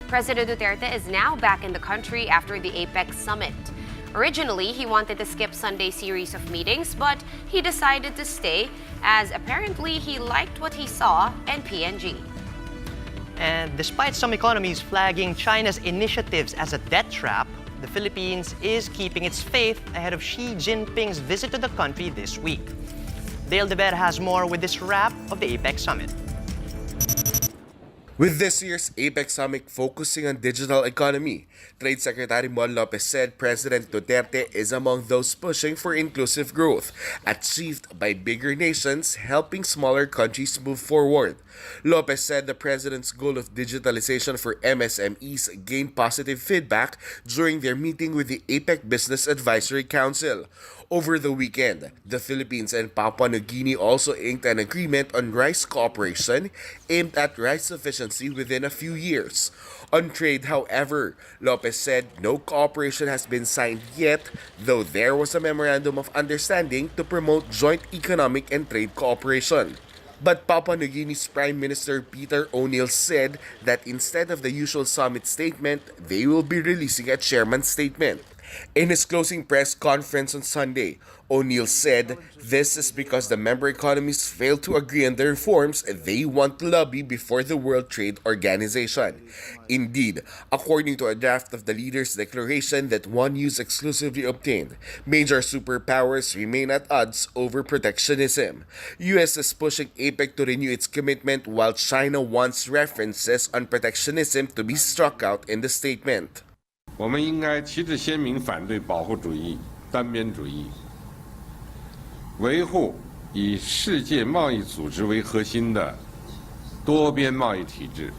President Duterte is now back in the country after the APEC summit. Originally, he wanted to skip Sunday's series of meetings, but he decided to stay as apparently he liked what he saw in PNG. And despite some economies flagging China's initiatives as a debt trap, the Philippines is keeping its faith ahead of Xi Jinping's visit to the country this week. Dale De Vera has more with this wrap of the APEC summit. With this year's APEC summit focusing on digital economy, Trade Secretary Mon Lopez said President Duterte is among those pushing for inclusive growth, achieved by bigger nations helping smaller countries move forward. Lopez said the president's goal of digitalization for MSMEs gained positive feedback during their meeting with the APEC Business Advisory Council. Over the weekend, the Philippines and Papua New Guinea also inked an agreement on rice cooperation aimed at rice sufficiency within a few years. On trade, however, Lopez said no cooperation has been signed yet, though there was a memorandum of understanding to promote joint economic and trade cooperation. But Papua New Guinea's Prime Minister Peter O'Neill said that instead of the usual summit statement, they will be releasing a chairman's statement. In his closing press conference on Sunday, O'Neill said this is because the member economies failed to agree on the reforms they want to lobby before the World Trade Organization. Indeed, according to a draft of the leaders' declaration that one news exclusively obtained, major superpowers remain at odds over protectionism. US is pushing APEC to renew its commitment while China wants references on protectionism to be struck out in the statement. 我们应该旗帜鲜明反对保护主义、单边主义，维护以世界贸易组织为核心的多边贸易体制，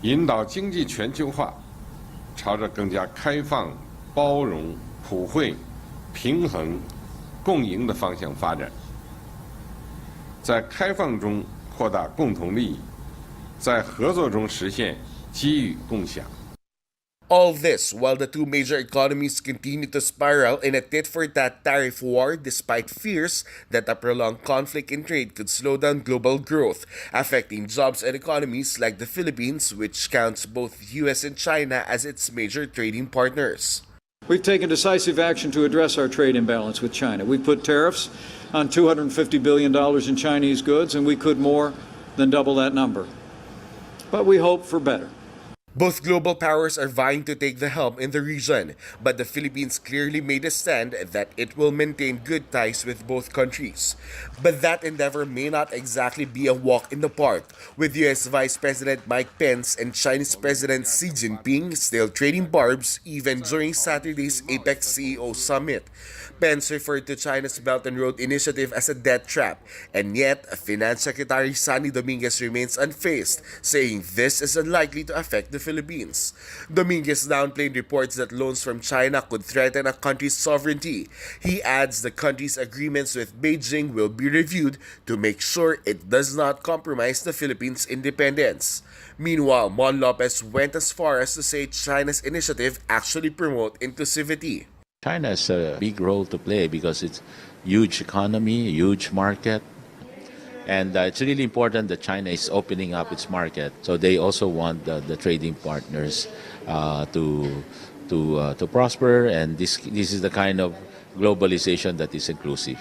引导经济全球化朝着更加开放、包容、普惠、平衡、共赢的方向发展，在开放中扩大共同利益，在合作中实现 All this while the two major economies continue to spiral in a tit-for-tat tariff war despite fears that a prolonged conflict in trade could slow down global growth, affecting jobs and economies like the Philippines, which counts both US and China as its major trading partners. We've taken decisive action to address our trade imbalance with China. We put tariffs on $250 billion in Chinese goods, and we could more than double that number. But we hope for better. Both global powers are vying to take the helm in the region, but the Philippines clearly made a stand that it will maintain good ties with both countries. But that endeavor may not exactly be a walk in the park, with US Vice President Mike Pence and Chinese President Xi Jinping still trading barbs even during Saturday's APEC CEO summit. Pence referred to China's Belt and Road Initiative as a debt trap, and yet Finance Secretary Dominguez remains unfazed, saying this is unlikely to affect the Philippines. Dominguez downplayed reports that loans from China could threaten a country's sovereignty. He adds the country's agreements with Beijing will be reviewed to make sure it does not compromise the Philippines' independence. Meanwhile, Mon Lopez went as far as to say China's initiative actually promote inclusivity. China has a big role to play because it's huge economy, huge market, and it's really important that China is opening up its market. So they also want the trading partners to prosper, and this is the kind of globalization that is inclusive.